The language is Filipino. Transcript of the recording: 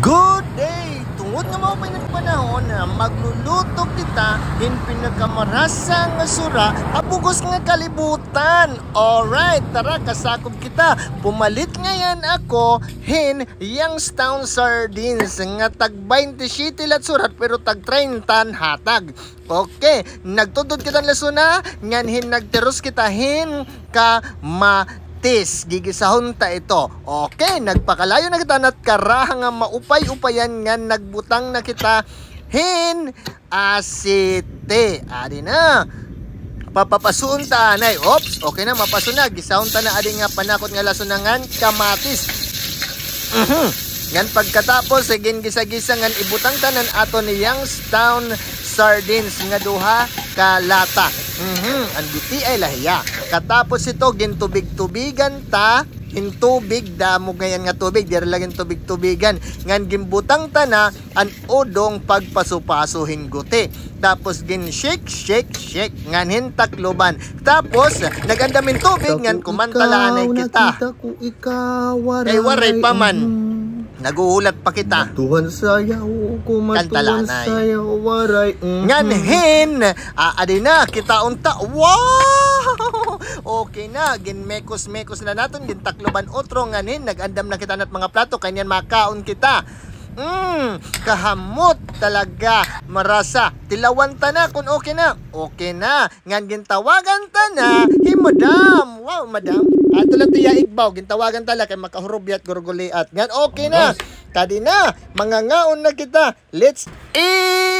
Good day! Tungod nga mao may panahon na magluluto kita hin pinakamarasa nga sura abugos nga kalibutan. Alright, tara kasakop kita. Pumalit ngayon ako hin Youngstown sardines nga tag 27 lat surat pero tag 30 hatag. Okay, nagtudod kita lasuna ngan hin nagteros kita hin ka gigisahon ta ito. Okay, nagpakalayo na kita nat karaha nga maupay-upayan nga nagbutang na kita hin asite. Adi na. Papapasuon ta anay. Oops, okay na mapasun na. Gisahon ta na adi nga panakot nga lasunangan kamatis. Ngan pagkatapos sigin gisa-gisa ngan ibutang tanan ato ni Youngstown sardines nga duha ka lata. Ang biti ay lahiya. Katapos ito gintubig-tubigan ta, hintubig damo ngayon nga tubig, dira lang tubig-tubigan. Ngan gimbutang ta na ang odong pagpaso-pasohin guti. Tapos gin shake ngan hintakloban. Tapos nagandamin tubig ngan kumantalanay kita. Kay waray pa man. Naguhulat pa kita. Tuhan sayaw, kumatuhan sayaw, waray. Nganhin, adi na, kita unta. Wow! Okay na, ginmekos-mekos na natin, gintakloban otro, nganhin, nagandam na kita nat mga plato, kanyan makaon kita. Kahamot talaga, marasa. Tilawan ta na kung okay na. Okay na, ngan gintawagan ta na, madam. Wow, madam. Ato lang tiya igbaw, gintawagan tala kay makahurubyat gurguliat. Ngan okay na. Kadi na, mangangaon na kita. Let's eat!